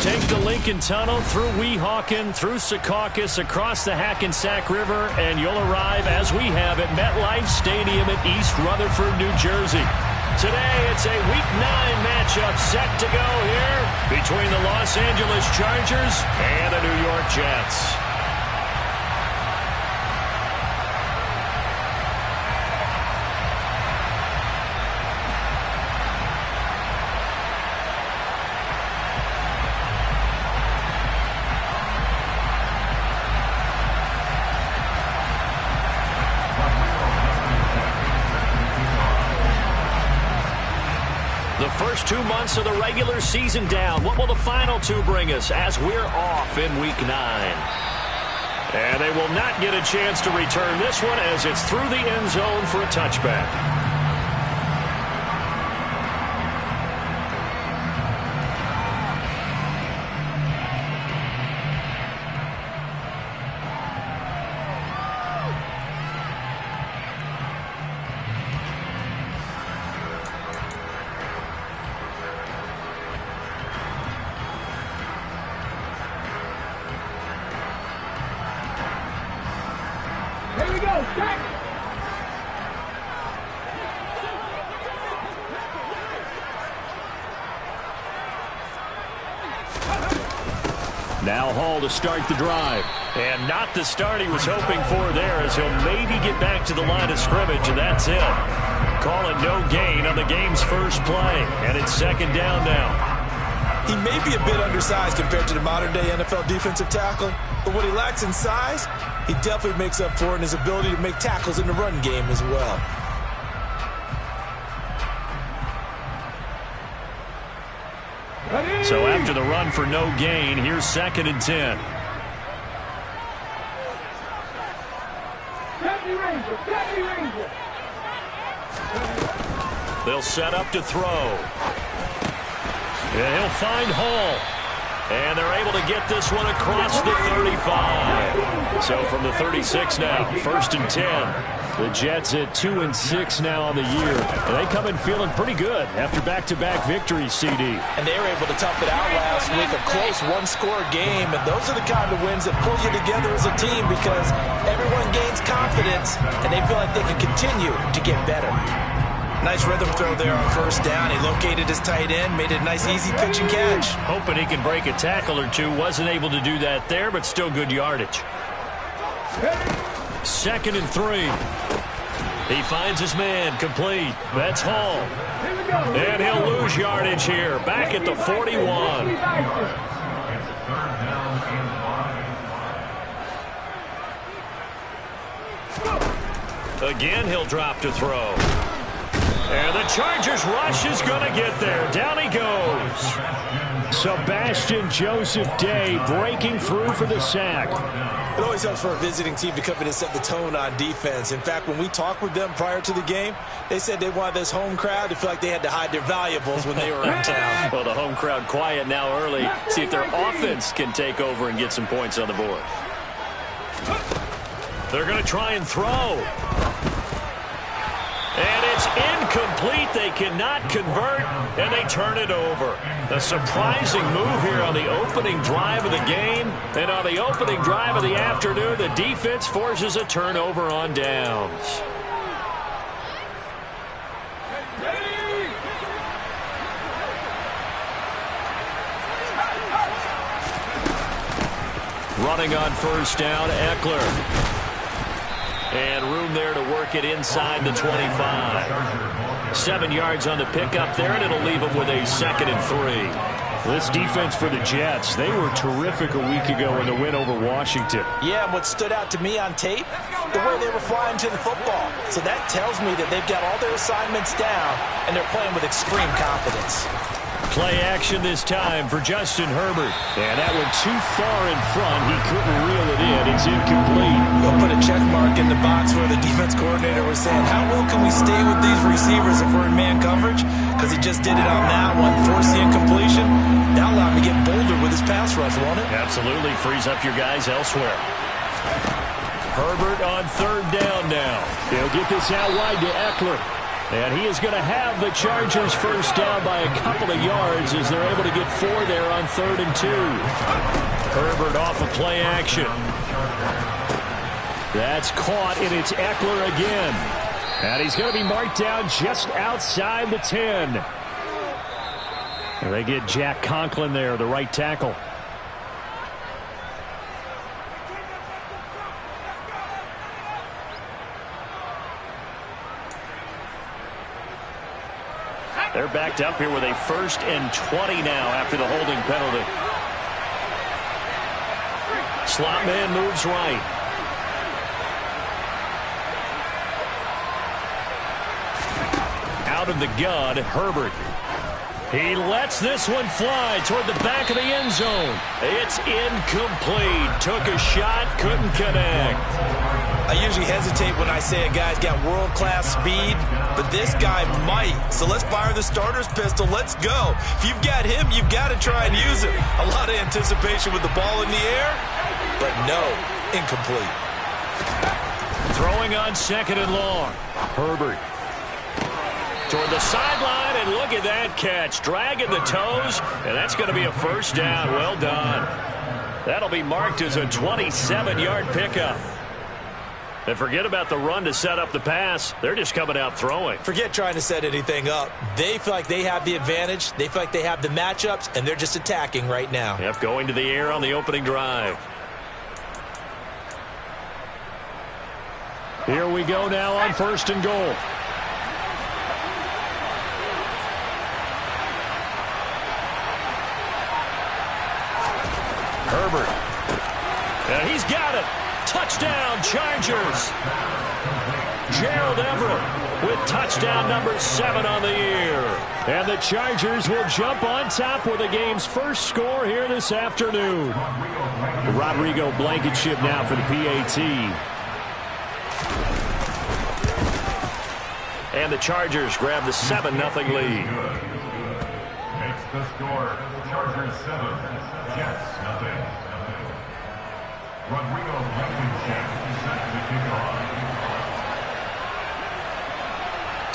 take the Lincoln Tunnel through Weehawken, through Secaucus, across the Hackensack River, and you'll arrive, as we have, at MetLife Stadium in East Rutherford, New Jersey. Today, it's a Week 9 matchup set to go here between the Los Angeles Chargers and the New York Jets. The first 2 months of the regular season down. What will the final two bring us as we're off in Week 9? And they will not get a chance to return this one as it's through the end zone for a touchback. Here we go, check! Now Hall to start the drive. And not the start he was hoping for there, as he'll maybe get back to the line of scrimmage, and that's it. Calling no gain on the game's first play, and it's second down now. He may be a bit undersized compared to the modern-day NFL defensive tackle, but what he lacks in size, he definitely makes up for in his ability to make tackles in the run game as well. So after the run for no gain, here's second and 10. They'll set up to throw. And he'll find Hall. And they're able to get this one across the 35. So from the 36 now, first and 10. The Jets at 2-6 now on the year. And they come in feeling pretty good after back-to-back victories, CD. And they were able to tough it out last week, a close one-score game. And those are the kind of wins that pull you together as a team because everyone gains confidence and they feel like they can continue to get better. Nice rhythm throw there on first down. He located his tight end, made it a nice easy pitch and catch. Hoping he can break a tackle or two. Wasn't able to do that there, but still good yardage. Second and 3. He finds his man, complete. That's Hall. And he'll lose yardage here, back at the 41. Again, he'll drop to throw. And the Chargers rush is going to get there. Down he goes. Sebastian Joseph Day breaking through for the sack. It always helps for a visiting team to come in and set the tone on defense. In fact, when we talked with them prior to the game, they said they wanted this home crowd to feel like they had to hide their valuables when they were in town. Well, the home crowd quiet now early. See if their offense can take over and get some points on the board. They're going to try and throw. And it's incomplete. They cannot convert, and they turn it over. A surprising move here on the opening drive of the game. And on the opening drive of the afternoon, the defense forces a turnover on downs. Running on first down, Eckler. And room there to work it inside the 25. 7 yards on the pickup there, and it'll leave them with a second and 3. This defense for the Jets, they were terrific a week ago in the win over Washington. Yeah, and what stood out to me on tape, the way they were flying to the football. So that tells me that they've got all their assignments down, and they're playing with extreme confidence. Play action this time for Justin Herbert. And that went too far in front. He couldn't reel it in. It's incomplete. They'll put a check mark in the box where the defense coordinator was saying, how well can we stay with these receivers if we're in man coverage? Because he just did it on that one, forced the incompletion. That'll allow him to get bolder with his pass rush, won't it? Absolutely. Frees up your guys elsewhere. Herbert on third down now. He'll get this out wide to Eckler. And he is going to have the Chargers first down by a couple of yards as they're able to get 4 there on 3rd and 2. Herbert off of play action. That's caught, and it's Eckler again. And he's going to be marked down just outside the 10. And they get Jack Conklin there, the right tackle. They're backed up here with a 1st and 20 now after the holding penalty. Slot man moves right. Out of the gun, Herbert. He lets this one fly toward the back of the end zone. It's incomplete. Took a shot, couldn't connect. I usually hesitate when I say a guy's got world-class speed, but this guy might. So let's fire the starter's pistol. Let's go. If you've got him, you've got to try and use it. A lot of anticipation with the ball in the air, but no, incomplete. Throwing on 2nd and long. Herbert toward the sideline, and look at that catch. Dragging the toes, and that's going to be a first down. Well done. That'll be marked as a 27-yard pickup. And forget about the run to set up the pass. They're just coming out throwing. Forget trying to set anything up. They feel like they have the advantage. They feel like they have the matchups, and they're just attacking right now. Yep, going to the air on the opening drive. Here we go now on 1st and goal. Herbert. And he's got it. Touchdown, Chargers. Gerald Everett with touchdown number 7 on the year. And the Chargers will jump on top with the game's first score here this afternoon. Rodrigo Blankenship now for the PAT. And the Chargers grab the 7-0 lead. Makes the score. Chargers 7, Jets 0. Rodrigo Blankenship set to kick off.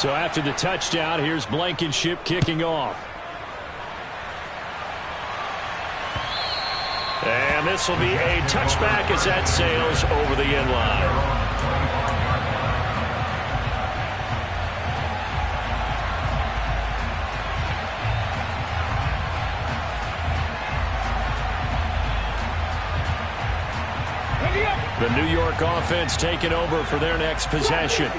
So after the touchdown, here's Blankenship kicking off. And this will be a touchback as that sails over the end line. The New York offense taking over for their next possession.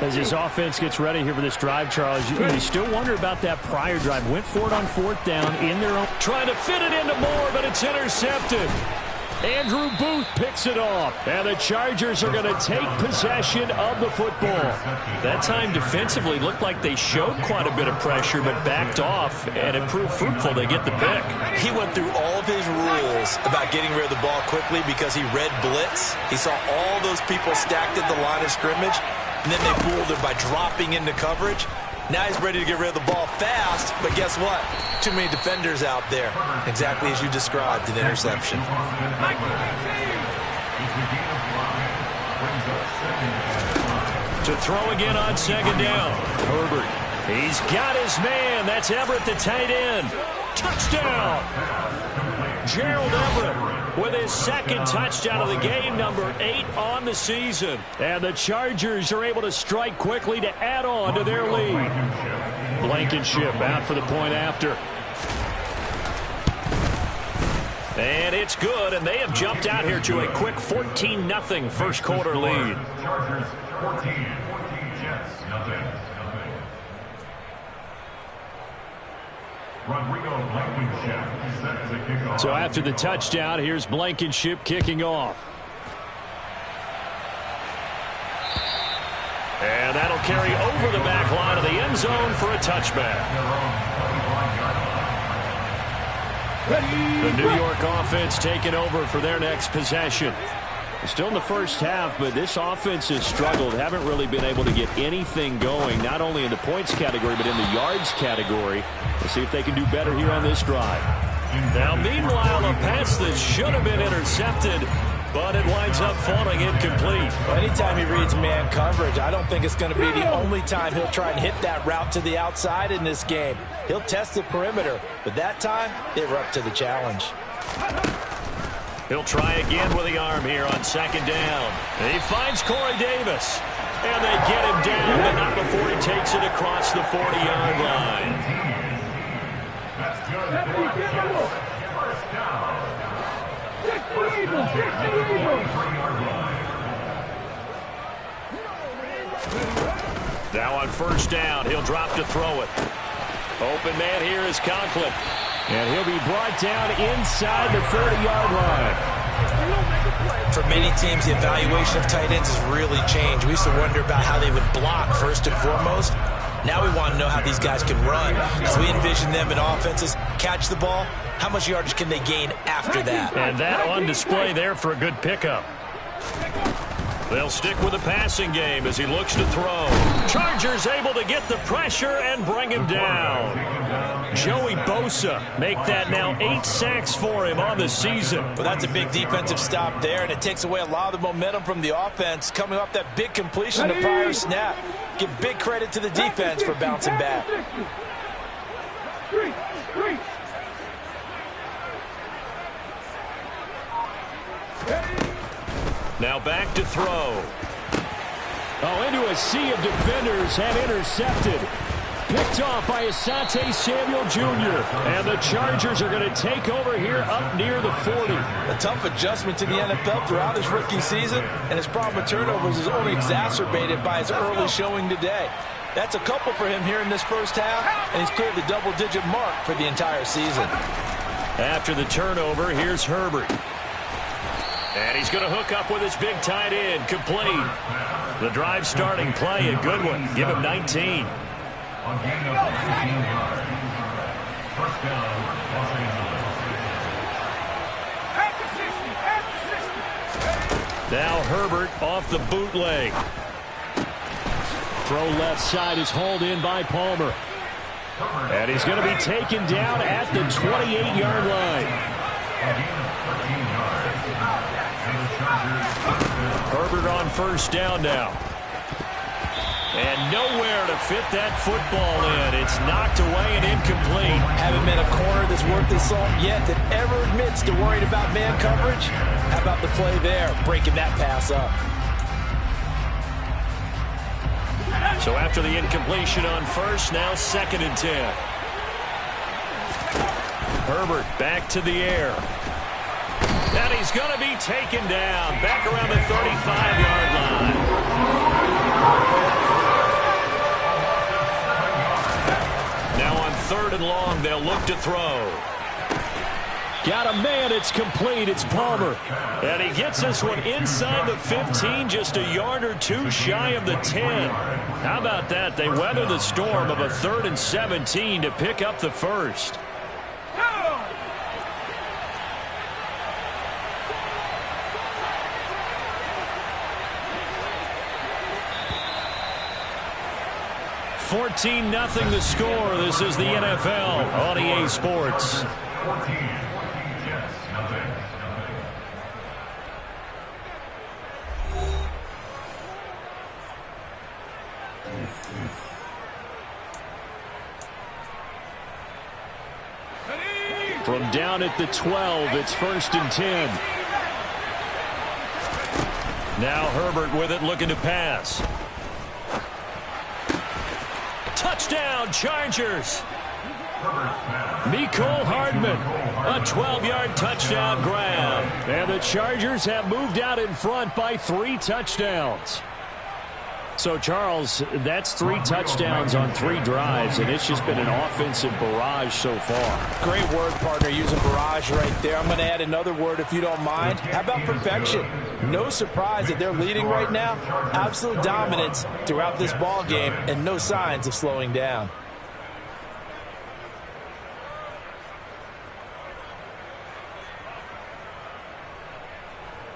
As this offense gets ready here for this drive, Charles, you still wonder about that prior drive. Went for it on 4th down in their own. Trying to fit it into Moore, but it's intercepted. Andrew Booth picks it off. And the Chargers are going to take possession of the football. That time defensively looked like they showed quite a bit of pressure, but backed off, and it proved fruitful. They get the pick. He went through all of his rules about getting rid of the ball quickly because he read blitz. He saw all those people stacked at the line of scrimmage, and then they fooled him by dropping into coverage. Now he's ready to get rid of the ball fast, but guess what? Too many defenders out there. Exactly as you described, an interception. To throw again on 2nd down. Herbert. He's got his man. That's Everett, the tight end. Touchdown. Gerald Everett with his 2nd touchdown of the game, number 8 on the season. And the Chargers are able to strike quickly to add on to their lead. Blankenship out for the point after. And it's good, and they have jumped out here to a quick 14-0 first quarter lead. Chargers 14, Jets 0. Rodrigo Blankenship set to kick off. So after the touchdown, here's Blankenship kicking off. And that'll carry over the back line of the end zone for a touchback. The New York offense taking over for their next possession. Still in the first half, but this offense has struggled. Haven't really been able to get anything going, not only in the points category, but in the yards category. We'll see if they can do better here on this drive. Now, meanwhile, a pass that should have been intercepted but it winds up falling incomplete. Well, anytime he reads man coverage, I don't think it's going to be the only time he'll try and hit that route to the outside in this game. He'll test the perimeter, but that time, they were up to the challenge. He'll try again with the arm here on second down. He finds Corey Davis. And they get him down, but not before he takes it across the 40-yard line. That's good. First down. Now on first down, he'll drop to throw it. Open man here is Conklin. And he'll be brought down inside the 30-yard line. For many teams, the evaluation of tight ends has really changed. We used to wonder about how they would block first and foremost. Now we want to know how these guys can run. As we envision them in offenses, catch the ball, how much yardage can they gain after that? And that on display there for a good pickup. They'll stick with the passing game as he looks to throw. Chargers able to get the pressure and bring him down. Joey Bosa make that now 8 sacks for him on the season. Well, that's a big defensive stop there, and it takes away a lot of the momentum from the offense coming off that big completion the prior snap. Give big credit to the defense for bouncing back. Now back to throw. Oh, into a sea of defenders and intercepted. Picked off by Asante Samuel Jr. And the Chargers are going to take over here up near the 40. A tough adjustment to the NFL throughout his rookie season, and his problem with turnovers is only exacerbated by his early showing today. That's a couple for him here in this first half, and he's cleared the double-digit mark for the entire season. After the turnover, here's Herbert. And he's going to hook up with his big tight end, complete. The drive starting play, a good one. Give him 19. On gain of 15 yards. First down, Los Angeles. Now Herbert off the bootleg. Throw left side is hauled in by Palmer. And he's going to be taken down at the 28-yard line. Herbert on first down now. And nowhere to fit that football in. It's knocked away and incomplete. Haven't been a corner that's worth his salt yet that ever admits to worrying about man coverage. How about the play there, breaking that pass up? So after the incompletion on first, now 2nd and 10. Herbert back to the air. And he's going to be taken down back around the 35-yard line. Now on 3rd and long, they'll look to throw. Got a man, it's complete, it's Palmer. And he gets this one inside the 15, just a yard or two shy of the 10. How about that? They weather the storm of a 3rd and 17 to pick up the first. $14-0 the score. This is the NFL on EA Sports. 14, Jets, nothing. From down at the 12, it's 1st and 10. Now Herbert with it, looking to pass. Touchdown, Chargers. Mecole Hardman, a 12-yard touchdown grab. And the Chargers have moved out in front by 3 touchdowns. So, Charles, that's 3 touchdowns on 3 drives, and it's just been an offensive barrage so far. Great word, partner, using barrage right there. I'm going to add another word if you don't mind. How about perfection? No surprise that they're leading right now. Absolute dominance throughout this ball game and no signs of slowing down.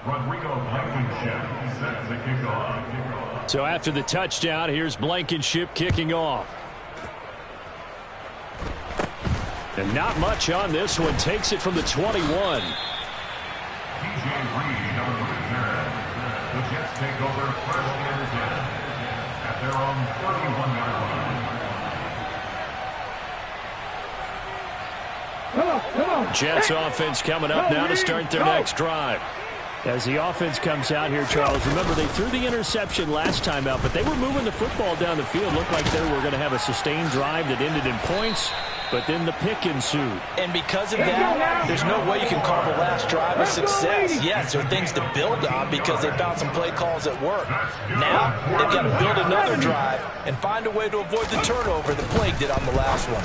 Rodrigo Blankenship set to kick off. So after the touchdown, here's Blankenship kicking off. And not much on this one. Takes it from the 21. Reed on the return. The Jets take over first and 10 at their own 31-yard line. Jets offense coming up now to start their next drive. As the offense comes out here, Charles, remember they threw the interception last time out, but they were moving the football down the field. Looked like they were going to have a sustained drive that ended in points, but then the pick ensued. And because of that, there's no way you can call the last drive a success. Yes, there are things to build on because they found some play calls that work. Now, they've got to build another drive and find a way to avoid the turnover that plagued it on the last one.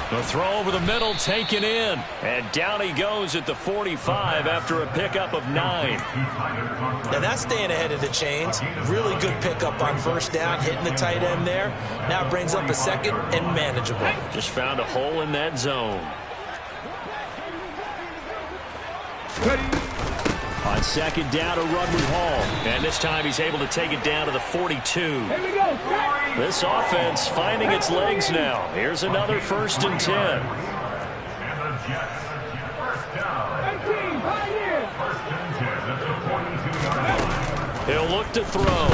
The throw over the middle taken in. And down he goes at the 45 after a pickup of 9. Now that's staying ahead of the chains. Really good pickup on first down, hitting the tight end there. Now brings up a second and manageable. Just found a hole in that zone. On second down, a run with Hall. And this time he's able to take it down to the 42. Here we go. This offense finding its legs now. Here's another 1st and 10. And the Jets, first down. 19, right here. First and 10 at the 42-yard line. He'll look to throw.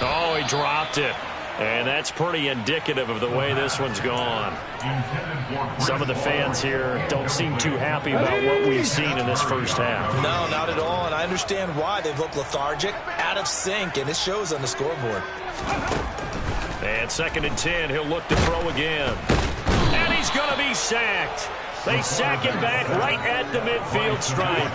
Oh, he dropped it. And that's pretty indicative of the way this one's gone. Some of the fans here don't seem too happy about what we've seen in this first half. No, not at all, and I understand why. They've looked lethargic, out of sync, and it shows on the scoreboard. And 2nd and 10, he'll look to throw again. And he's going to be sacked. They sack him back right at the midfield stripe.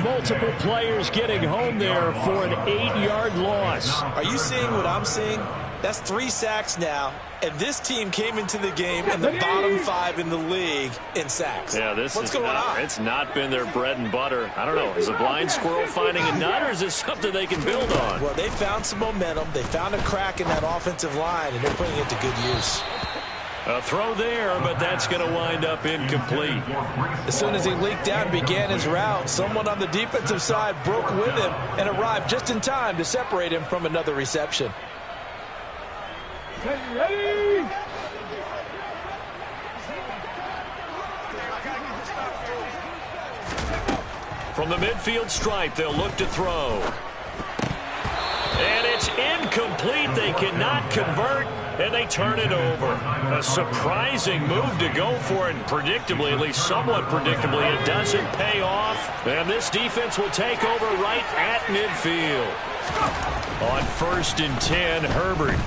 Multiple players getting home there for an 8-yard loss. Are you seeing what I'm seeing? That's 3 sacks now, and this team came into the game in the bottom 5 in the league in sacks. Yeah, What's going on? It's not been their bread and butter. I don't know. Is a blind squirrel finding a nut, or is this something they can build on? Well, they found some momentum. They found a crack in that offensive line, and they're putting it to good use. A throw there, but that's going to wind up incomplete. As soon as he leaked out and began his route, someone on the defensive side broke with him and arrived just in time to separate him from another reception. Ready? From the midfield stripe, they'll look to throw. And it's incomplete. They cannot convert, and they turn it over. A surprising move to go for it, and predictably, at least somewhat predictably, it doesn't pay off. And this defense will take over right at midfield. On 1st and 10, Herbert.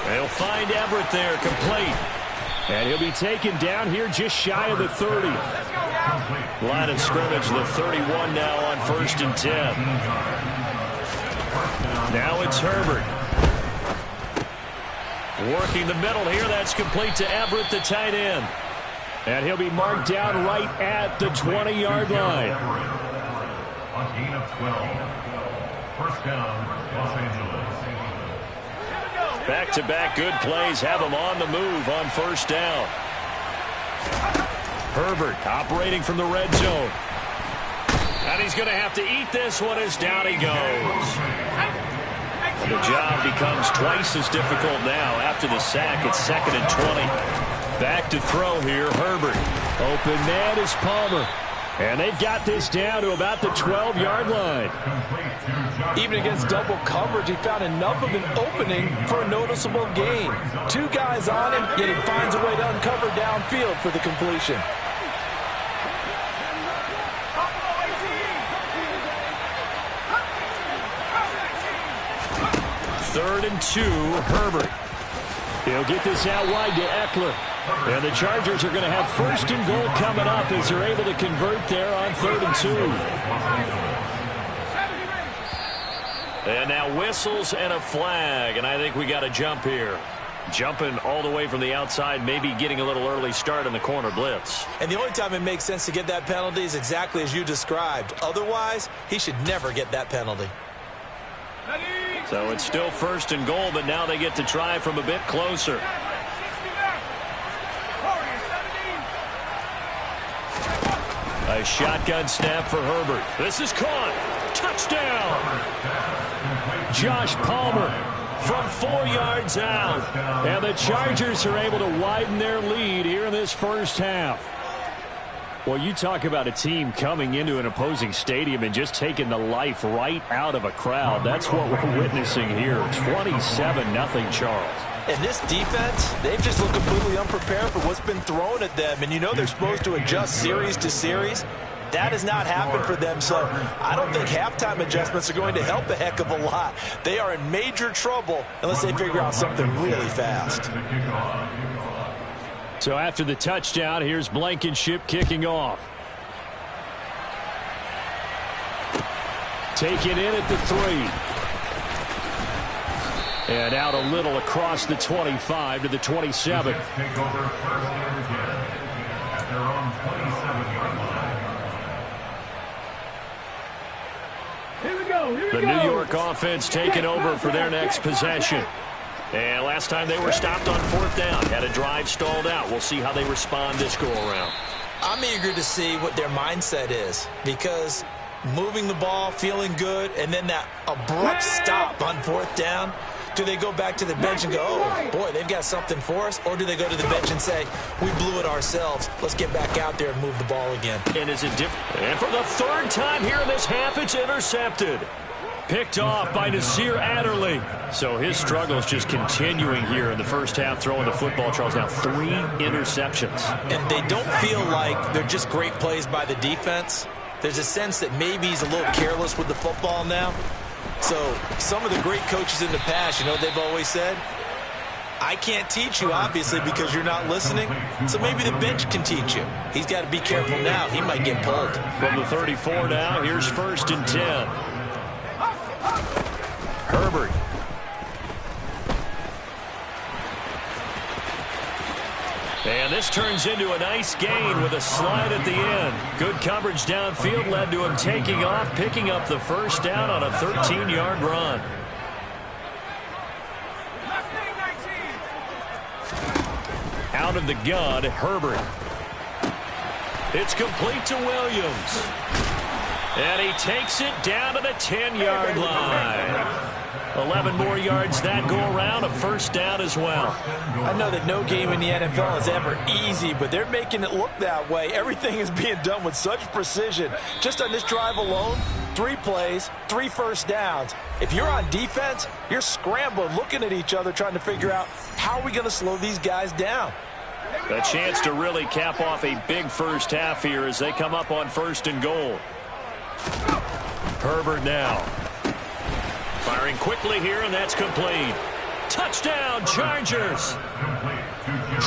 They'll find Everett there, complete. And he'll be taken down here just shy of the 30. Line of scrimmage, the 31 now on 1st and 10. Now it's Herbert. Working the middle here, that's complete to Everett, the tight end. And he'll be marked down right at the 20-yard line. A gain of 12. First down, Los Angeles. Back-to-back good plays have him on the move on 1st down. Herbert operating from the red zone. And he's going to have to eat this one as down he goes. The job becomes twice as difficult now after the sack. It's 2nd and 20. Back to throw here, Herbert. Open man is Palmer. And they've got this down to about the 12-yard line. Even against double coverage, he found enough of an opening for a noticeable gain. 2 guys on him, yet he finds a way to uncover downfield for the completion. Third and 2, Herbert. He'll get this out wide to Eckler. And the Chargers are going to have 1st and goal coming up as they're able to convert there on 3rd and 2. And now whistles and a flag, and I think we got a jump here. Jumping all the way from the outside, maybe getting a little early start in the corner blitz. And the only time it makes sense to get that penalty is exactly as you described. Otherwise, he should never get that penalty. So it's still 1st and goal, but now they get to try from a bit closer. A shotgun snap for Herbert. This is caught. Touchdown. Josh Palmer from 4 yards out. And the Chargers are able to widen their lead here in this first half. Well, you talk about a team coming into an opposing stadium and just taking the life right out of a crowd. That's what we're witnessing here. 27-0 Charles. And this defense, they've just looked completely unprepared for what's been thrown at them. And you know they're supposed to adjust series to series. That has not happened for them, so I don't think halftime adjustments are going to help a heck of a lot. They are in major trouble unless they figure out something really fast. So after the touchdown, here's Blankenship kicking off. Taken in at the 3. And out a little across the 25 to the 27. Take over first and 10 at their own 27-yard line. Here we go. The New York offense taking over for their next possession. And last time they were stopped on 4th down. Had a drive stalled out. We'll see how they respond this go-around. I'm eager to see what their mindset is, because moving the ball, feeling good, and then that abrupt stop on 4th down, do they go back to the bench and go, oh, boy, they've got something for us? Or do they go to the bench and say, we blew it ourselves. Let's get back out there and move the ball again. And is it different? And for the 3rd time here in this half, it's intercepted. Picked off by Nasir Adderley. So his struggle is just continuing here in the first half, throwing the football. Charles, now 3 interceptions. And they don't feel like they're just great plays by the defense. There's a sense that maybe he's a little careless with the football now. So some of the great coaches in the past, you know what they've always said? I can't teach you, obviously, because you're not listening. So maybe the bench can teach you. He's got to be careful now. He might get pulled. From the 34 now, here's 1st and 10. Herbert. And this turns into a nice gain with a slide at the end. Good coverage downfield led to him taking off, picking up the 1st down on a 13-yard run. Out of the gun, Herbert. It's complete to Williams. And he takes it down to the 10-yard line. 11 more yards that go around, a 1st down as well. I know that no game in the NFL is ever easy, but they're making it look that way. Everything is being done with such precision. Just on this drive alone, 3 plays, 3 1st downs. If you're on defense, you're scrambling, looking at each other, trying to figure out how are we going to slow these guys down. A chance to really cap off a big first half here as they come up on 1st and goal. Herbert now. Firing quickly here, and that's complete. Touchdown, Chargers.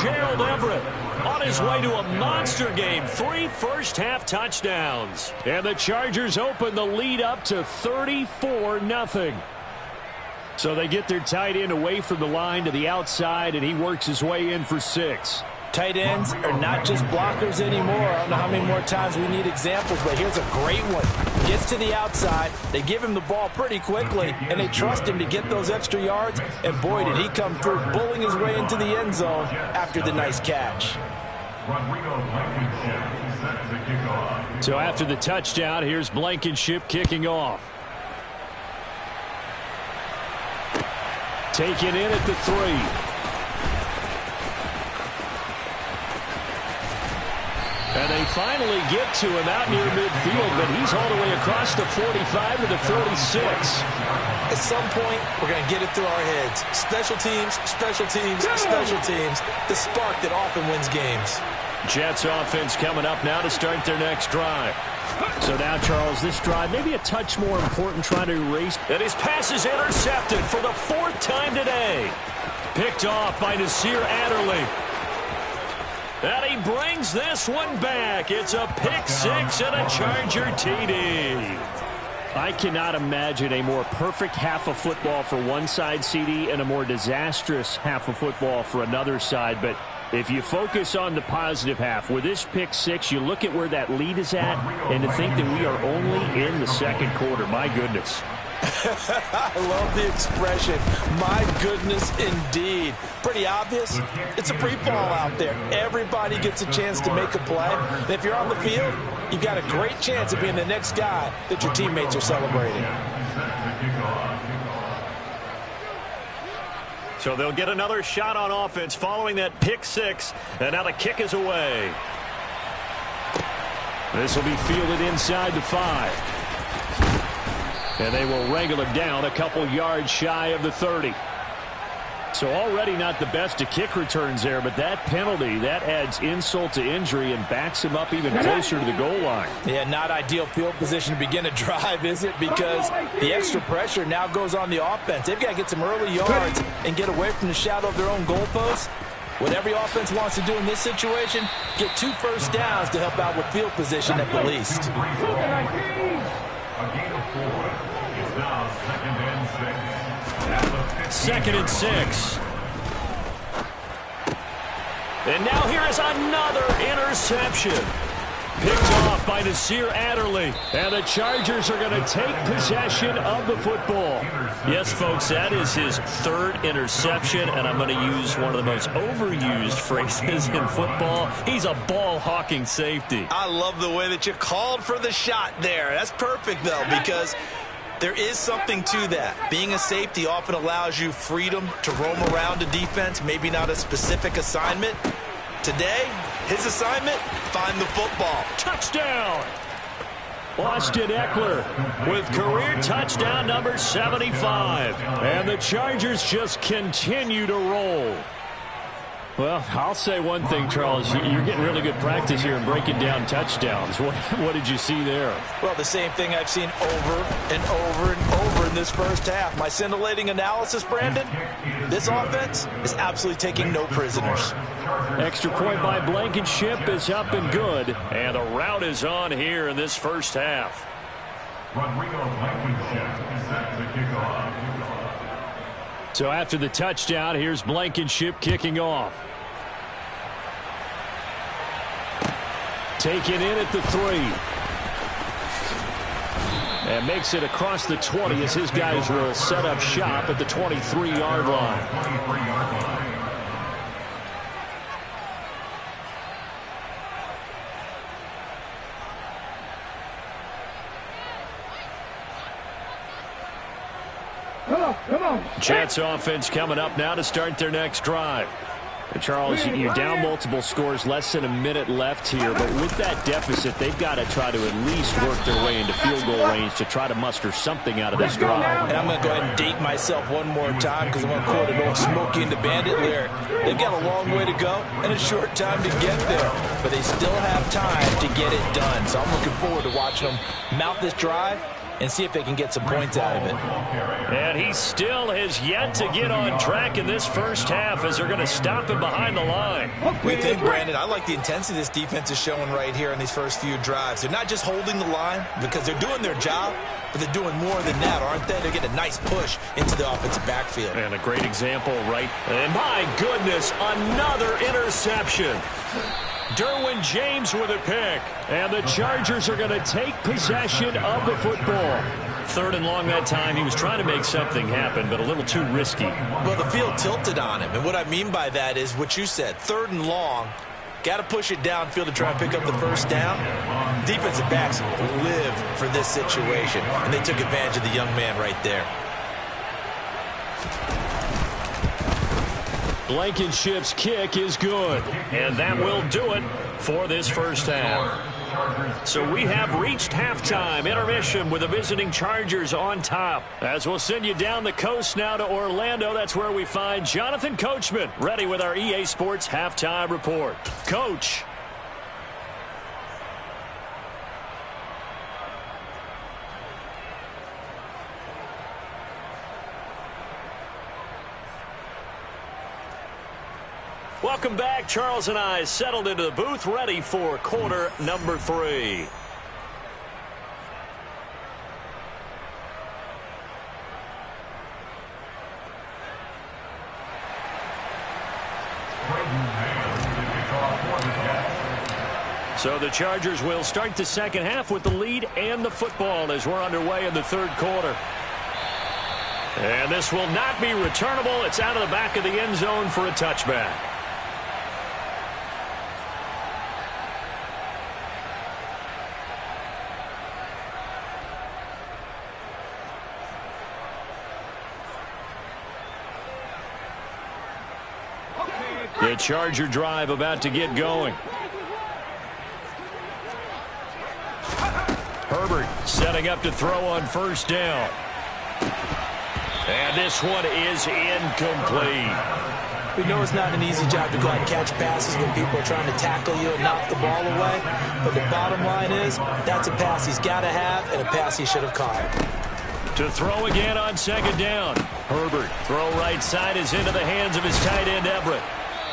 Gerald Everett on his way to a monster game. 3 first-half touchdowns. And the Chargers open the lead up to 34-0. So they get their tight end away from the line to the outside, and he works his way in for 6. Tight ends are not just blockers anymore. I don't know how many more times we need examples, but here's a great one. Gets to the outside, they give him the ball pretty quickly, and they trust him to get those extra yards, and boy, did he come through, bulling his way into the end zone after the nice catch. So after the touchdown, here's Blankenship kicking off. Taken in at the 3. And they finally get to him out near midfield, but he's all the way across the 45 to the 46. At some point, we're going to get it through our heads. Special teams, special teams, special teams. The spark that often wins games. Jets offense coming up now to start their next drive. So now, Charles, this drive maybe a touch more important, trying to erase. And his pass is intercepted for the 4th time today. Picked off by Nasir Adderley. And he brings this one back. It's a pick 6 and a Charger TD. I cannot imagine a more perfect half of football for one side, CD, and a more disastrous half of football for another side. But if you focus on the positive half, with this pick 6, you look at where that lead is at, and to think that we are only in the 2nd quarter. My goodness. I love the expression. My goodness, indeed. Pretty obvious. It's a free fall out there. Everybody gets a chance to make a play. And if you're on the field, you've got a great chance of being the next guy that your teammates are celebrating. So they'll get another shot on offense following that pick 6. And now the kick is away. This will be fielded inside the 5. And they will wrangle it down a couple yards shy of the 30. So already not the best of kick returns there, but that penalty, that adds insult to injury and backs him up even closer to the goal line. Yeah, not ideal field position to begin a drive, is it? Because the extra pressure now goes on the offense. They've got to get some early yards and get away from the shadow of their own goalposts. What every offense wants to do in this situation, get 2 first downs to help out with field position at the least. A gain of 4. It's now 2nd and 6. 2nd and 6. And now here is another interception. Picked off by Nasir Adderley. And the Chargers are going to take possession of the football. Yes, folks, that is his 3rd interception, and I'm going to use one of the most overused phrases in football. He's a ball-hawking safety. I love the way that you called for the shot there. That's perfect, though, because there is something to that. Being a safety often allows you freedom to roam around a defense, maybe not a specific assignment. Today, his assignment, find the football. Touchdown! Austin Ekeler with career touchdown number 75. And the Chargers just continue to roll. Well, I'll say one thing, Charles. You're getting really good practice here in breaking down touchdowns. What did you see there? Well, the same thing I've seen over and over and over in this first half. My scintillating analysis, Brandon, this offense is absolutely taking no prisoners. Extra point by Blankenship is up and good. And the route is on here in this first half. Rodrigo Blankenship is set to kick off. So after the touchdown, here's Blankenship kicking off. Taken in at the 3. And makes it across the 20 as his guys will set up shop at the 23-yard line. Come on. Jets offense coming up now to start their next drive. Charles, you're down multiple scores, less than a minute left here, but with that deficit, they've got to try to at least work their way into field goal range to try to muster something out of this drive. And I'm going to go ahead and date myself one more time because I'm going to quote an old Smokey and the Bandit lyric. They've got a long way to go and a short time to get there, but they still have time to get it done. So I'm looking forward to watching them mount this drive and see if they can get some points out of it. And he still has yet to get on track in this first half as they're going to stop him behind the line. We think, Brandon, I like the intensity this defense is showing right here in these first few drives. They're not just holding the line because they're doing their job, but they're doing more than that, aren't they? They're getting a nice push into the offensive backfield. And a great example, right? And my goodness, another interception. Derwin James with a pick. And the Chargers are going to take possession of the football. 3rd and long that time. He was trying to make something happen, but a little too risky. Well, the field tilted on him. And what I mean by that is what you said. 3rd and long. Got to push it downfield to try and pick up the first down. Defensive backs live for this situation. And they took advantage of the young man right there. Blankenship's kick is good. And that will do it for this first half. So we have reached halftime intermission with the visiting Chargers on top. As we'll send you down the coast now to Orlando, that's where we find Jonathan Coachman ready with our EA Sports halftime report. Coach. Welcome back. Charles and I settled into the booth, ready for quarter number 3. So the Chargers will start the second half with the lead and the football as we're underway in the 3rd quarter. And this will not be returnable. It's out of the back of the end zone for a touchback. The Charger drive about to get going. Herbert setting up to throw on first down. And this one is incomplete. We know it's not an easy job to go out and catch passes when people are trying to tackle you and knock the ball away. But the bottom line is, that's a pass he's got to have and a pass he should have caught. To throw again on second down. Herbert, throw right side is into the hands of his tight end, Everett.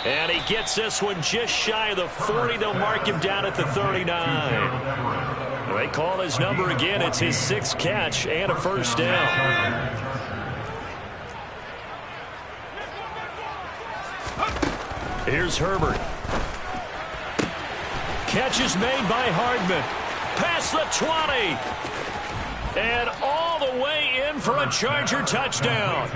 And he gets this one just shy of the 40. They'll mark him down at the 39. They call his number again. It's his 6th catch and a first down. Here's Herbert. Catch is made by Hardman. Past the 20. And all the way in for a Charger touchdown.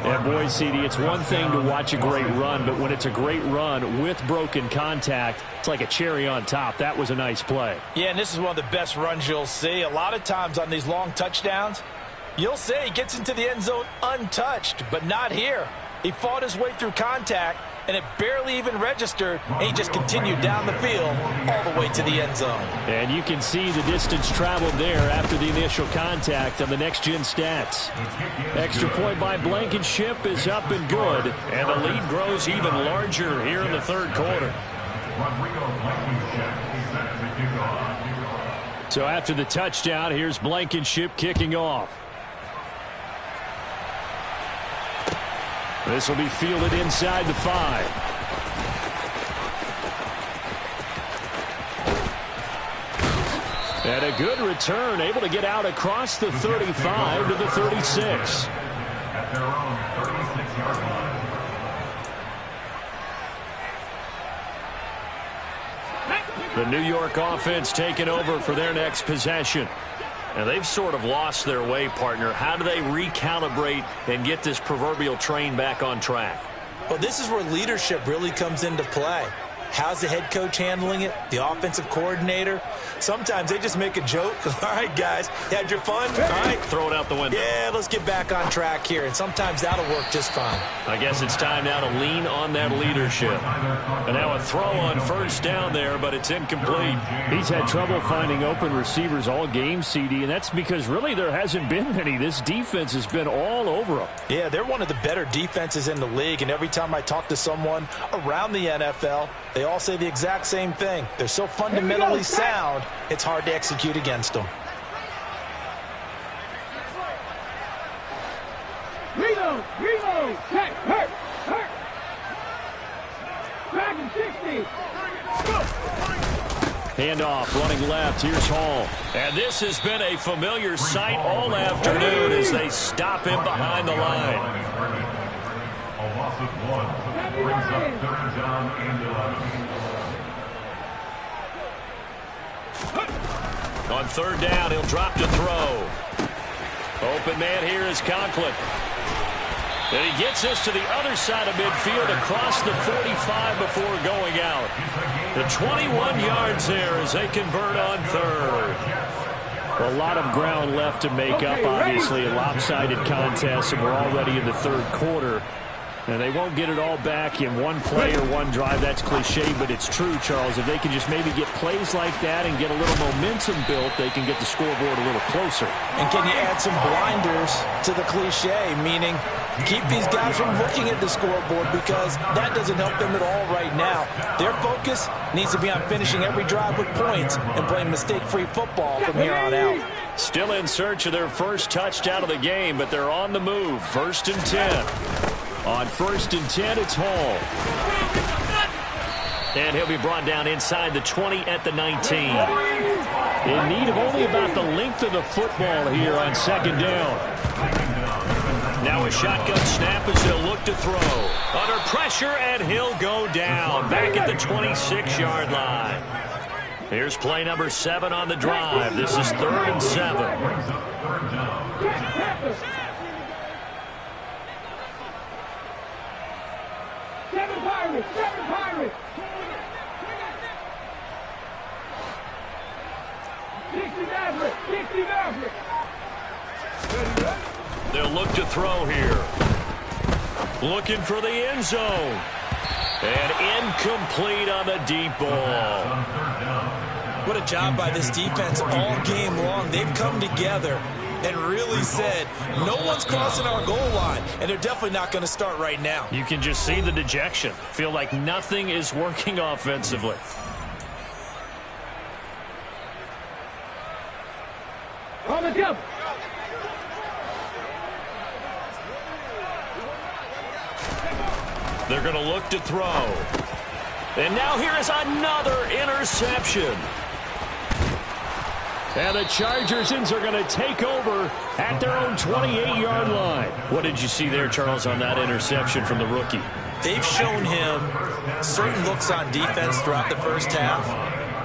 And boy, CD, it's one thing to watch a great run, but when it's a great run with broken contact, it's like a cherry on top. That was a nice play. Yeah, and this is one of the best runs you'll see. A lot of times on these long touchdowns, you'll say he gets into the end zone untouched, but not here. He fought his way through contact, and it barely even registered, and he just continued down the field all the way to the end zone. And you can see the distance traveled there after the initial contact on the next-gen stats. Extra point by Blankenship is up and good, and the lead grows even larger here in the third quarter. So after the touchdown, here's Blankenship kicking off. This will be fielded inside the 5. And a good return, able to get out across the 35 to the 36. At their own 36-yard line. The New York offense taking over for their next possession. And they've sort of lost their way, partner. How do they recalibrate and get this proverbial train back on track? Well, this is where leadership really comes into play. How's the head coach handling it? The offensive coordinator? Sometimes they just make a joke. All right, guys, had your fun? All right. Throw it out the window. Yeah, let's get back on track here. And sometimes that'll work just fine. I guess it's time now to lean on that leadership. And now a throw on first down there, but it's incomplete. He's had trouble finding open receivers all game, CD, and that's because really there hasn't been many. This defense has been all over them. Yeah, they're one of the better defenses in the league, and every time I talk to someone around the NFL, they all say the exact same thing. They're so fundamentally sound, it's hard to execute against them. Reload, check, hurt. Back in 60. Handoff, running left. Here's Hall. And this has been a familiar sight all afternoon as they stop him behind the line. A loss of 1 brings up 3rd down and 11. On 3rd down, he'll drop to throw. Open man here is Conklin. And he gets this to the other side of midfield across the 45 before going out. The 21 yards there as they convert on 3rd. A lot of ground left to make up, obviously. A lopsided contest, and we're already in the 3rd quarter. And they won't get it all back in one play or one drive. That's cliche, but it's true, Charles. If they can just maybe get plays like that and get a little momentum built, they can get the scoreboard a little closer. And can you add some blinders to the cliche, meaning keep these guys from looking at the scoreboard, because that doesn't help them at all right now. Their focus needs to be on finishing every drive with points and playing mistake-free football from here on out. Still in search of their first touchdown of the game, but they're on the move. 1st and 10. On 1st and 10, it's Hall. And he'll be brought down inside the 20 at the 19. In need of only about the length of the football here on 2nd down. Now a shotgun snap as they'll look to throw. Under pressure, and he'll go down. Back at the 26-yard line. Here's play number 7 on the drive. This is 3rd and 7. Seven Pirates. 60 Maverick. They'll look to throw here. Looking for the end zone. And incomplete on the deep ball. What a job by this defense all game long. They've come together and really said, no one's crossing our goal line, and they're definitely not going to start right now. You can just see the dejection. Feel like nothing is working offensively. On the jump. They're going to look to throw. And now here is another interception. And the Chargers are going to take over at their own 28-yard line. What did you see there, Charles, on that interception from the rookie? They've shown him certain looks on defense throughout the first half,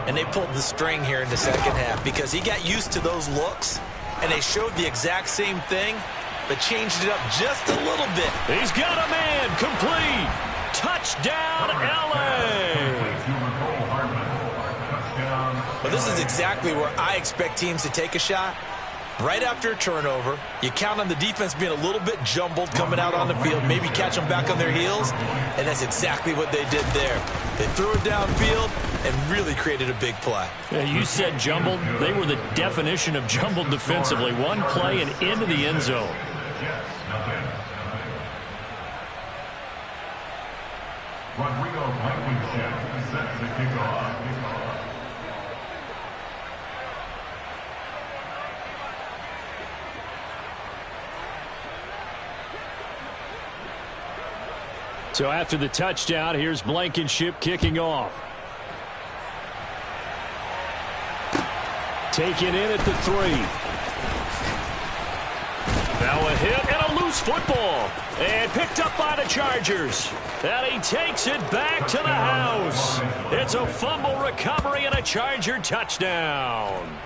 and they pulled the string here in the second half because he got used to those looks, and they showed the exact same thing, but changed it up just a little bit. He's got a man complete. Touchdown, L.A. Well, this is exactly where I expect teams to take a shot. Right after a turnover, you count on the defense being a little bit jumbled coming out on the field, maybe catch them back on their heels, and that's exactly what they did there. They threw it downfield and really created a big play. Yeah, you said jumbled. They were the definition of jumbled defensively. One play and into the end zone. Rodrigo Blankenship set to kick off. So after the touchdown, here's Blankenship kicking off. Taken in at the 3. Now a hit and a loose football. And picked up by the Chargers. And he takes it back to the house. It's a fumble recovery and a Charger touchdown.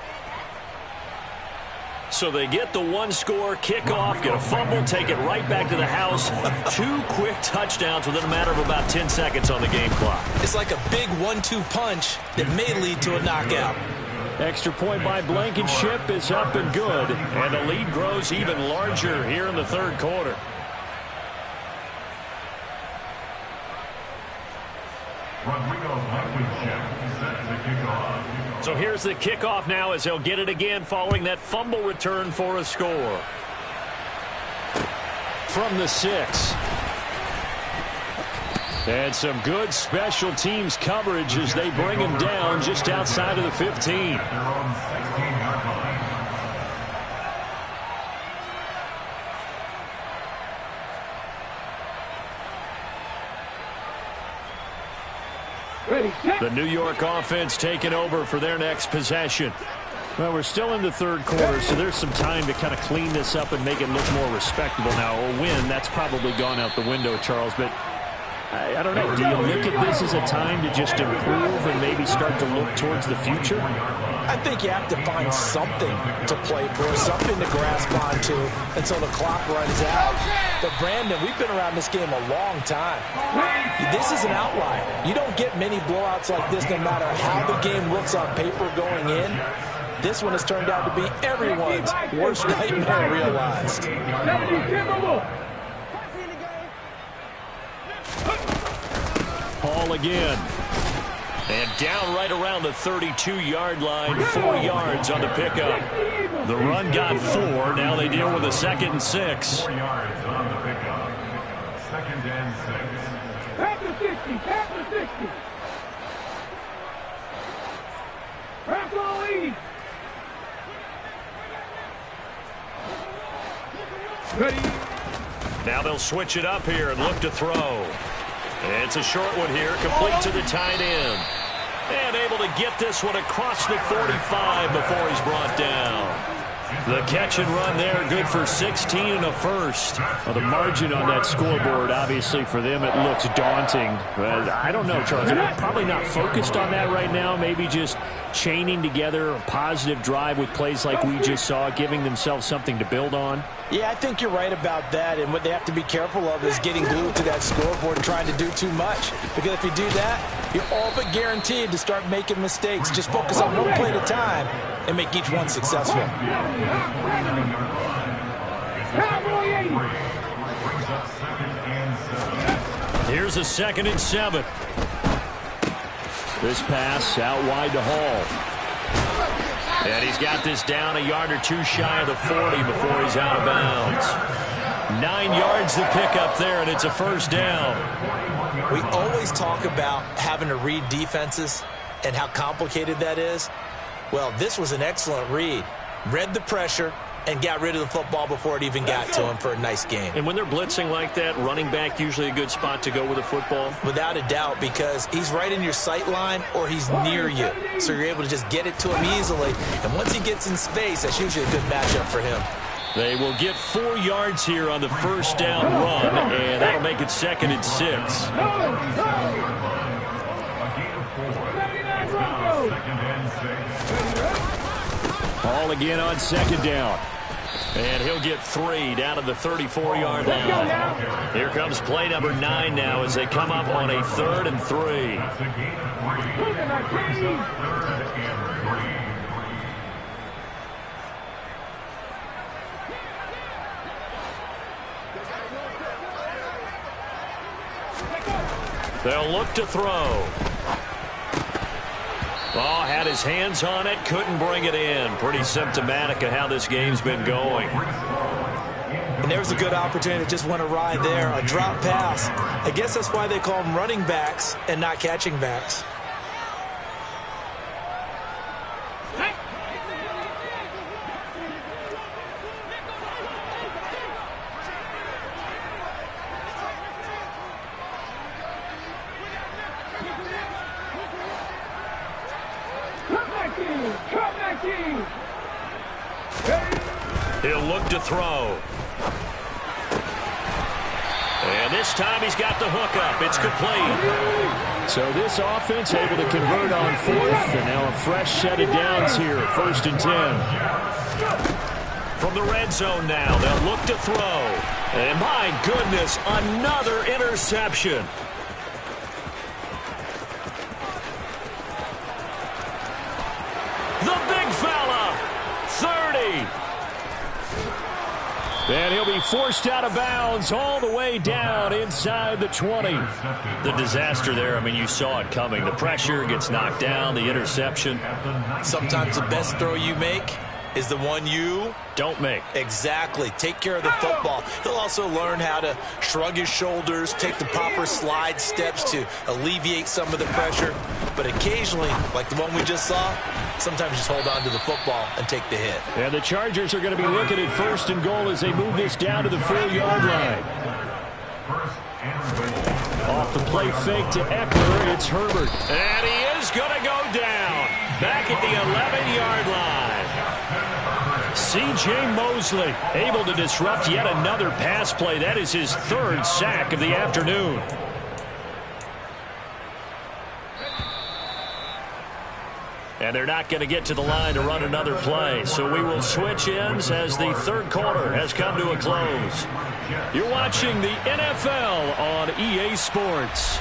So they get the one-score kickoff, get a fumble, take it right back to the house. 2 quick touchdowns within a matter of about 10 seconds on the game clock. It's like a big 1-2 punch that may lead to a knockout. Extra point by Blankenship is up and good. And the lead grows even larger here in the third quarter. Rodrigo Blankenship set to kick off. So here's the kickoff now as they'll get it again following that fumble return for a score. From the 6. And some good special teams coverage as they bring him down just outside of the 15. Their own 16-yard line. Ready, set. The New York offense taking over for their next possession. Well, we're still in the third quarter, so there's some time to kind of clean this up and make it look more respectable now. A win, that's probably gone out the window, Charles, but I don't know. Do you look at this as a time to just improve and maybe start to look towards the future? I think you have to find something to play for, something to grasp onto until the clock runs out. But, Brandon, we've been around this game a long time. This is an outlier. You don't get many blowouts like this no matter how the game looks on paper going in. This one has turned out to be everyone's worst nightmare realized. 70 Timberwolves. Paul again. And down right around the 32-yard line, 4 yards on the pickup. The run got 4. Now they deal with a 2nd and 6. 4 yards on the pickup. 2nd and 6. Back to 60. Back to 60. Back to the lead. Ready. Now they'll switch it up here and look to throw. It's a short one here, complete to the tight end. And able to get this one across the 45 before he's brought down. The catch and run there, good for 16 and a first. Well, the margin on that scoreboard, obviously for them, it looks daunting. But I don't know, Charles. They're probably not focused on that right now. Maybe just chaining together a positive drive with plays like we just saw, giving themselves something to build on. Yeah, I think you're right about that, and what they have to be careful of is getting glued to that scoreboard and trying to do too much. Because if you do that, you're all but guaranteed to start making mistakes. Just focus on one play at a time and make each one successful. Here's a 2nd and 7. This pass out wide to Hall. And he's got this down a yard or two shy of the 40 before he's out of bounds. 9 yards to pick up there, and it's a first down. We always talk about having to read defenses and how complicated that is. Well, this was an excellent read. Read the pressure and got rid of the football before it even got to him for a nice game. And when they're blitzing like that, running back usually a good spot to go with the football? Without a doubt, because he's right in your sight line or he's near you. So you're able to just get it to him easily. And once he gets in space, that's usually a good matchup for him. They will get 4 yards here on the first down run, and that'll make it 2nd and 6. Ball again on 2nd down. And he'll get 3 down to the 34-yard line. Here comes play number 9 now as they come up on a 3rd and 3. They'll look to throw. Oh, had his hands on it, couldn't bring it in. Pretty symptomatic of how this game's been going. And there's a good opportunity to just went awry there, a drop pass. I guess that's why they call them running backs and not catching backs. He'll look to throw. And this time he's got the hook up. It's complete. So this offense able to convert on 4th, and now a fresh set of downs here, 1st and 10. From the red zone now, they'll look to throw. And my goodness, another interception. The big fella, 30. And he'll be forced out of bounds all the way down inside the 20. The disaster there, I mean, you saw it coming. The pressure gets knocked down, the interception. Sometimes the best throw you make is the one you don't make. Exactly. Take care of the football. He'll also learn how to shrug his shoulders, take the proper slide steps to alleviate some of the pressure. But occasionally, like the one we just saw, sometimes just hold on to the football and take the hit. And the Chargers are going to be looking at 1st and goal as they move this down to the 4-yard line. Off the play fake to Eckler, it's Herbert. And he is going to go down. Back at the 11-yard line. C.J. Mosley able to disrupt yet another pass play. That is his 3rd sack of the afternoon. And they're not going to get to the line to run another play. So we will switch ends as the 3rd quarter has come to a close. You're watching the NFL on EA Sports.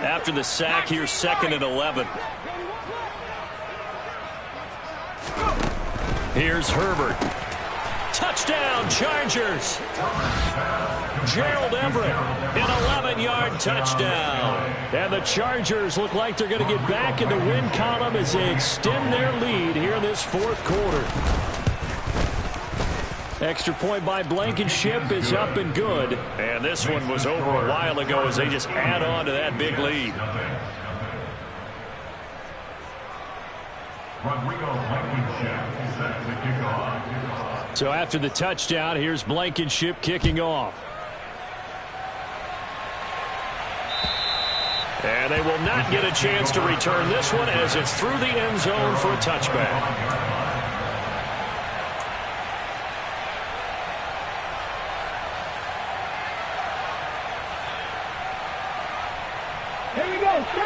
After the sack, here's 2nd and 11. Here's Herbert. Touchdown, Chargers. Gerald Everett, an 11-yard touchdown. And the Chargers look like they're going to get back in the win column as they extend their lead here in this 4th quarter. Extra point by Blankenship is up and good. And this one was over a while ago as they just add on to that big lead. So after the touchdown, here's Blankenship kicking off. And they will not get a chance to return this one as it's through the end zone for a touchback.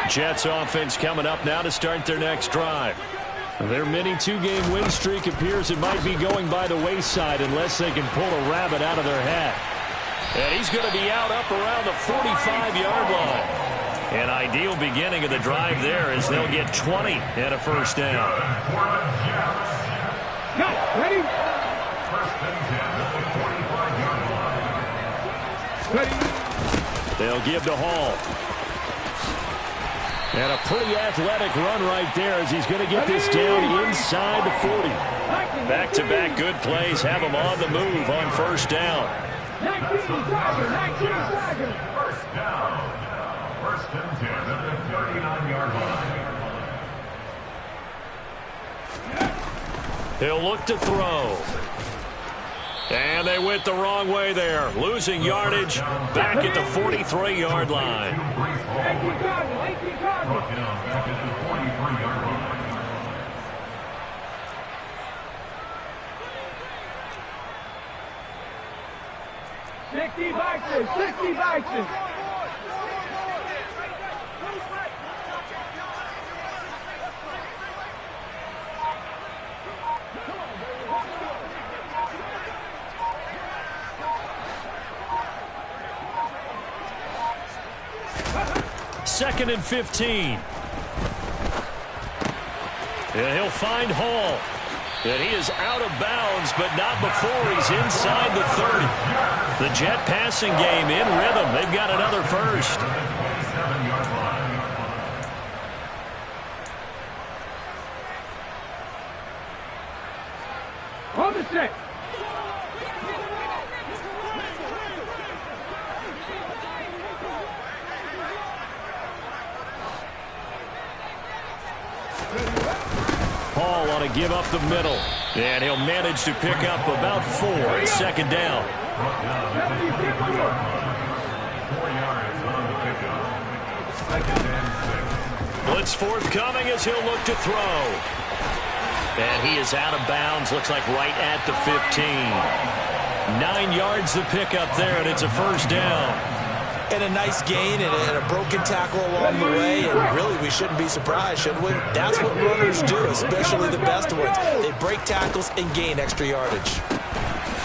Jets offense coming up now to start their next drive. Their mini 2-game win streak appears it might be going by the wayside unless they can pull a rabbit out of their hat. And he's going to be out up around the 45-yard line. An ideal beginning of the drive there as they'll get 20 and a first down. Ready? Ready? They'll give to Hall. And a pretty athletic run right there as he's going to get this down inside the 40. Back-to-back good plays have him on the move on first down. 19 Tiger. First down. First and 10 at the 39-yard line. He'll look to throw. And they went the wrong way there. Losing yardage back at the 43-yard line. 18 Tiger. Brought down back at the 43-yard line. 60 Vikings. 60 Vikings. Second and 15. And he'll find Hall. And he is out of bounds, but not before he's inside the 30. The Jet passing game in rhythm. They've got another first. On the set. Hall ought to give up the middle. And he'll manage to pick up about 4 at second down. 4 yards on the pickup. Second and 6. Blitz forthcoming as he'll look to throw. And he is out of bounds, looks like right at the 15. 9 yards the pickup there, and it's a first down. And a nice gain and a broken tackle along the way. And really, we shouldn't be surprised, should we? That's what runners do, especially the best ones. They break tackles and gain extra yardage.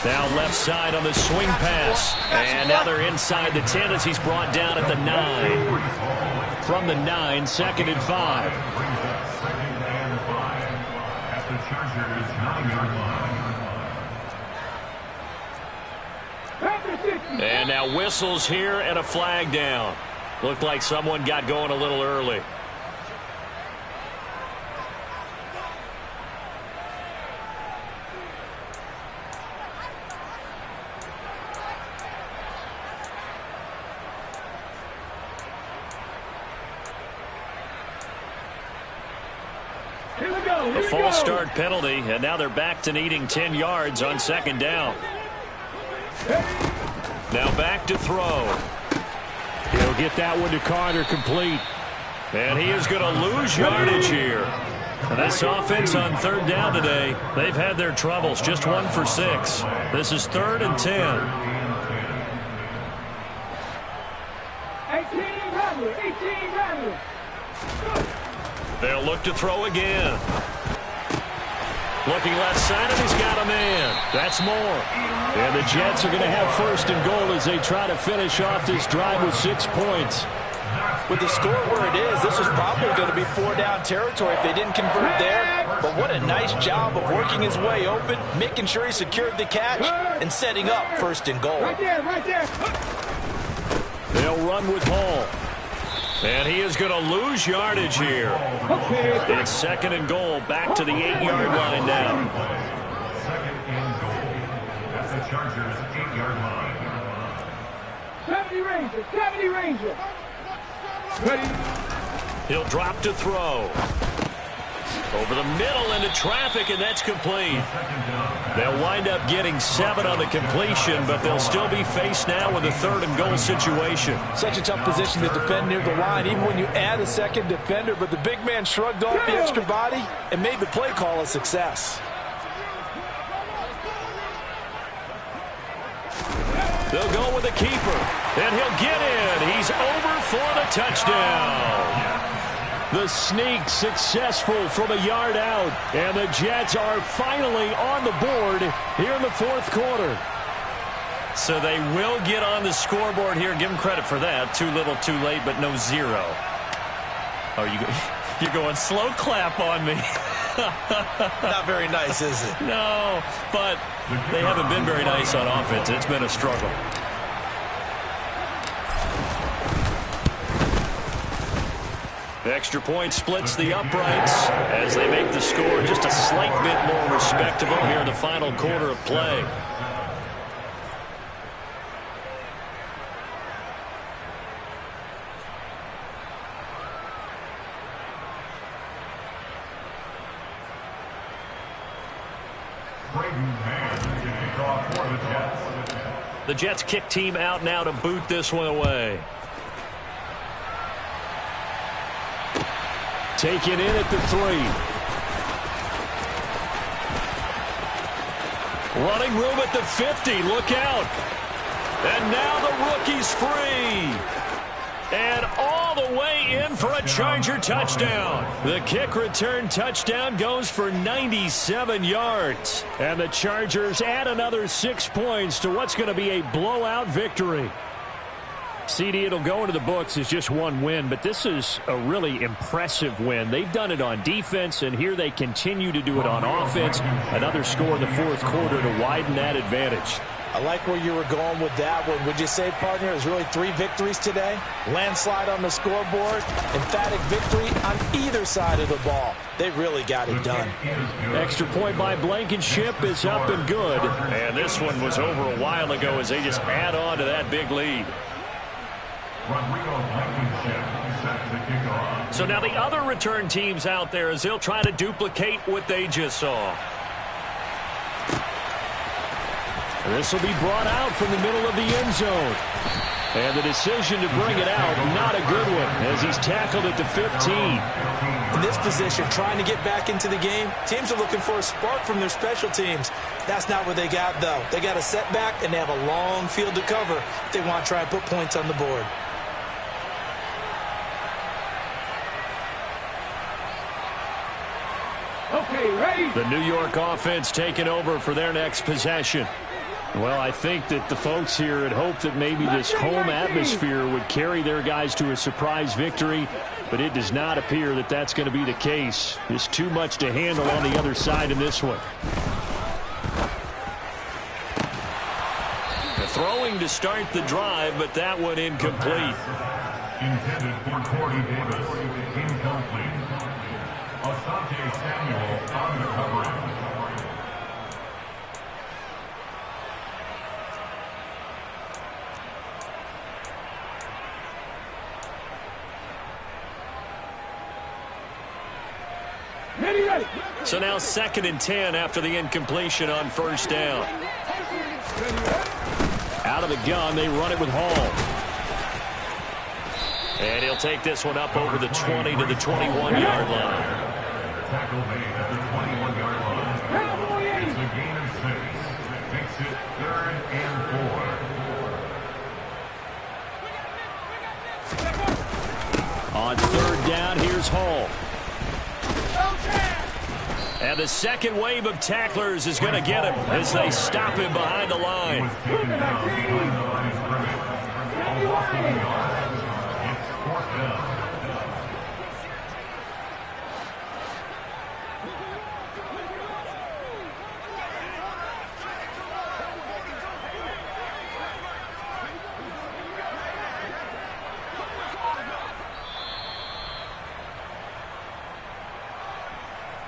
Now left side on the swing pass. And now they're inside the 10 as he's brought down at the 9. From the 9, second and 5. Brings up second and 5 at the Chargers' 9-yard line. And now whistles here and a flag down. Looked like someone got going a little early. Here we go. A false start penalty, and now they're back to needing 10 yards on second down. Now back to throw. He'll get that one to Carter complete. And he is going to lose yardage here. And this offense on third down today, they've had their troubles. Just 1 for 6. This is 3rd and 10. 18 Rattler. They'll look to throw again. Looking left side, and he's got a man. That's more. And the Jets are going to have first and goal as they try to finish off this drive with 6 points. With the score where it is, this was probably going to be 4-down territory if they didn't convert there. But what a nice job of working his way open, making sure he secured the catch, and setting up first and goal. Right there. They'll run with Hall. And he is going to lose yardage here. It's second and goal, back to the 8-yard line now. Second and goal at the Chargers' 8-yard line. 70 Ranger. Ready? He'll drop to throw. Over the middle into traffic, and that's complete. They'll wind up getting 7 on the completion, but they'll still be faced now with a 3rd and goal situation. Such a tough position to defend near the line, even when you add a second defender, but the big man shrugged off the extra body and made the play call a success. They'll go with the keeper, and he'll get in. He's over for the touchdown. The sneak successful from a yard out, and the Jets are finally on the board here in the 4th quarter. So they will get on the scoreboard here. Give them credit for that. Too little, too late, but no zero. Oh, you're going slow clap on me. Not very nice, is it? No, but they haven't been very nice on offense. It's been a struggle. The extra point splits the uprights as they make the score just a slight bit more respectable here in the final quarter of play. The Jets kick team out now to boot this one away. Taken in at the 3. Running room at the 50. Look out. And now the rookie's free. And all the way in for a Charger touchdown. The kick return touchdown goes for 97 yards. And the Chargers add another 6 points to what's going to be a blowout victory. CD, it'll go into the books as just one win, but this is a really impressive win. They've done it on defense, and here they continue to do it on offense. Another score in the fourth quarter to widen that advantage. I like where you were going with that one. Would you say, partner, it was really 3 victories today? Landslide on the scoreboard, emphatic victory on either side of the ball. They really got it done. Extra point by Blankenship is up and good. And this one was over a while ago as they just add on to that big lead. So now the other return teams out there as they'll try to duplicate what they just saw. This will be brought out from the middle of the end zone. And the decision to bring it out, not a good one, as he's tackled at the 15. In this position, trying to get back into the game, teams are looking for a spark from their special teams. That's not what they got, though. They got a setback, and they have a long field to cover if they want to try and put points on the board. Okay, ready? The New York offense taking over for their next possession. Well, I think that the folks here had hoped that maybe this home atmosphere would carry their guys to a surprise victory, but it does not appear that that's going to be the case. There's too much to handle on the other side in this one. The throwing to start the drive, but that one incomplete. Intended for Corey Davis. Incomplete. Asante Samuel on the coverage. Ready. So now 2nd and 10 after the incompletion on first down. Out of the gun, they run it with Hall. And he'll take this one up over the 20 to the 21-yard line. Tackle made at the 21-yard line. It's a gain of 6. Makes it 3rd and 4. On 3rd down, here's Hall. And the second wave of tacklers is going to get him as they stop him behind the line. Was taken down behind the line of scrimmage. A loss of yards. It's 4th down.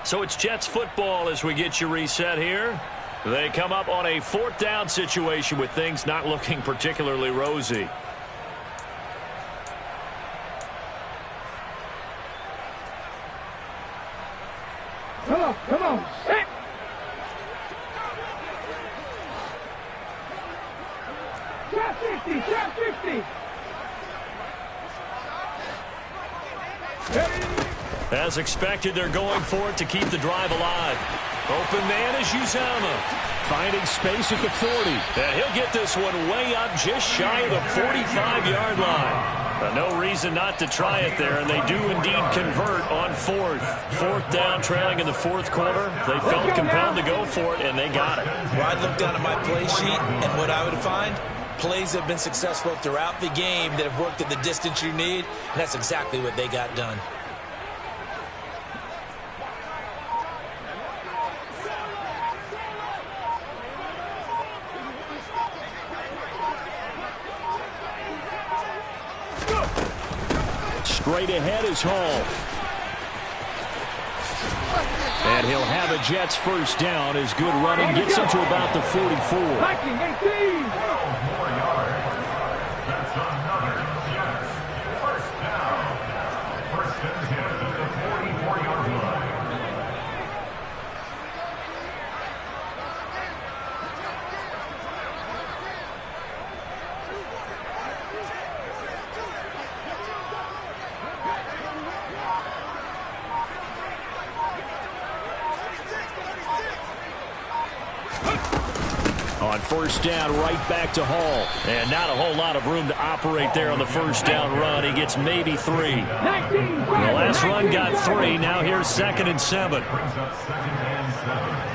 So it's Jets football as we get you reset here. They come up on a 4th down situation with things not looking particularly rosy. Come on. Set. Shot 50. As expected, they're going for it to keep the drive alive. Open man is Uzomah. Finding space at the 40. And he'll get this one way up just shy of the 45-yard line. No reason not to try it there, and they do indeed convert on fourth. Fourth down, trailing in the fourth quarter. They felt compelled to go for it, and they got it. Well, I'd look down at my play sheet, and what I would find, plays have been successful throughout the game that have worked at the distance you need, and that's exactly what they got done. Straight ahead is Hall. And he'll have a Jets first down as good running gets him to about the 44. Viking 18. More yards. That's another Jets first down. First and 10 at the 44-yard line. On first down, right back to Hall. And not a whole lot of room to operate there on the first down run. He gets maybe 3. 19. The last run got 3. Now here's 2nd and 7. Brings up 2nd and 7.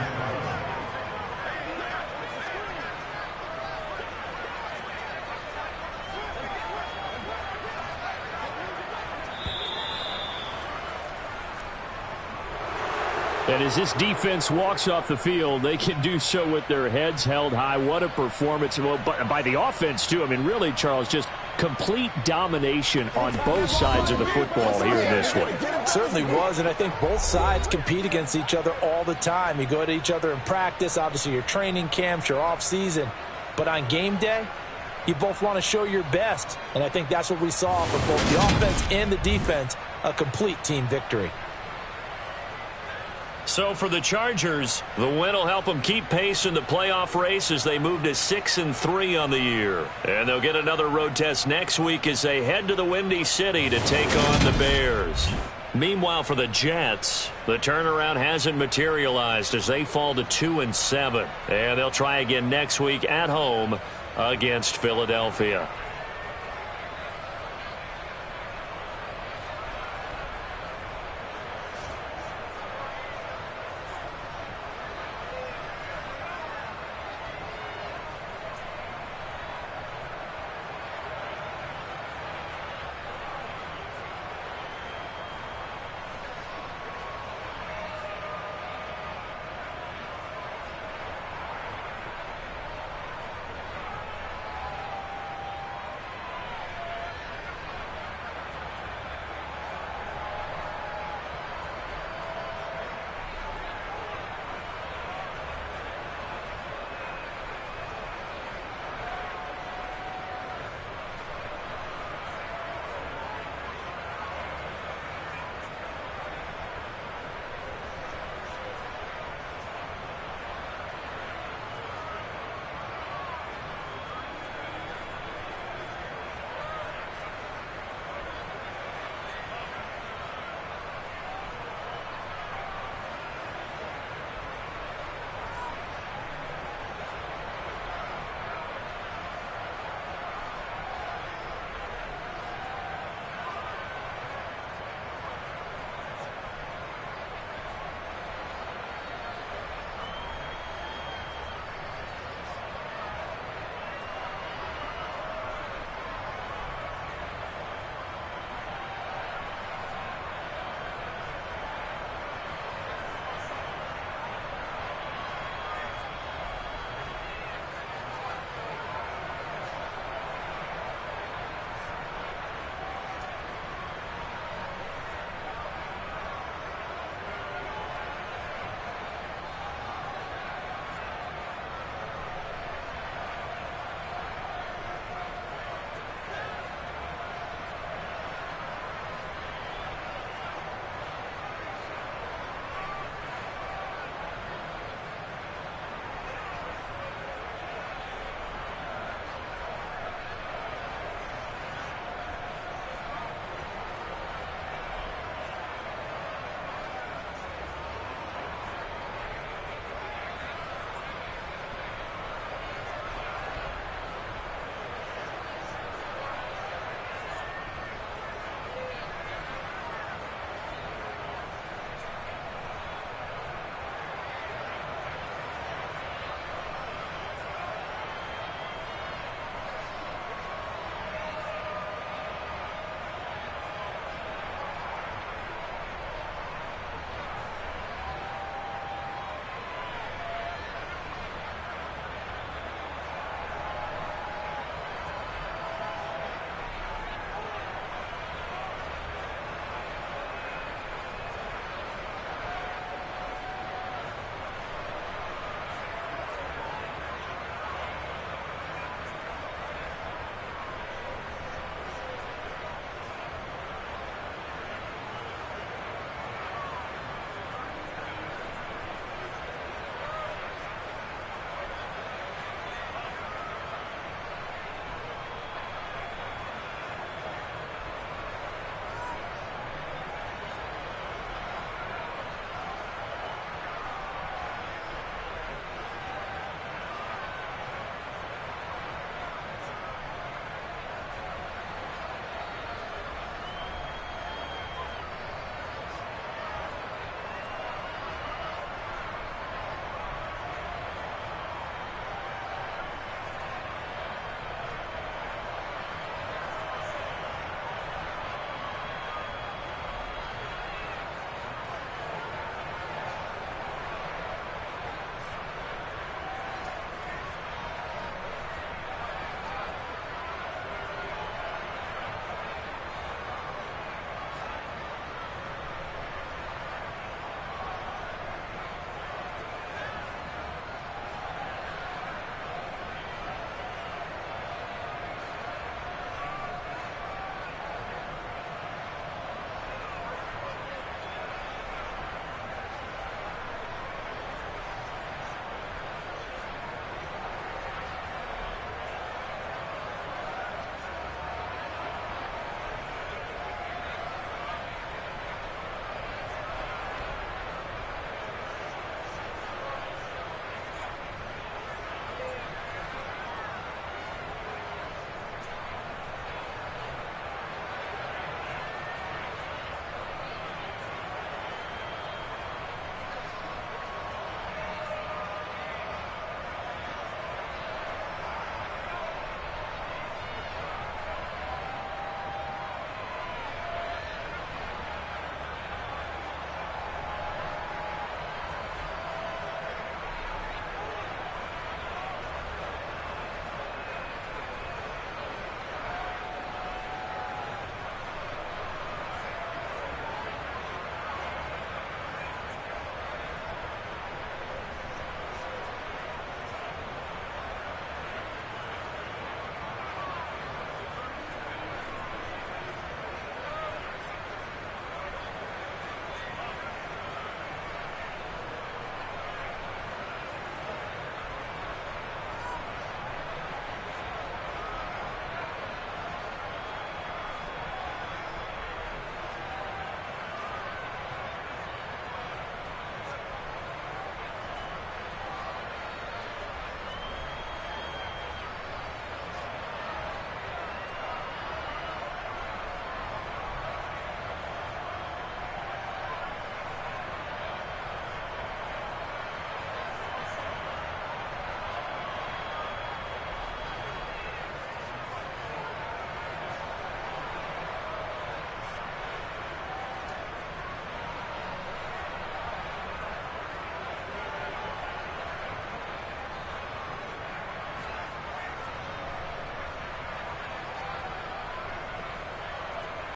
And as this defense walks off the field, they can do so with their heads held high. What a performance. Well, by the offense, too. I mean, really, Charles, just complete domination on both sides of the football here in this one. Certainly was, and I think both sides compete against each other all the time. You go at each other in practice, obviously your training camps, your off-season. But on game day, you both want to show your best. And I think that's what we saw from both the offense and the defense, a complete team victory. So for the Chargers, the win will help them keep pace in the playoff race as they move to 6-3 on the year. And they'll get another road test next week as they head to the Windy City to take on the Bears. Meanwhile, for the Jets, the turnaround hasn't materialized as they fall to 2-7. And they'll try again next week at home against Philadelphia.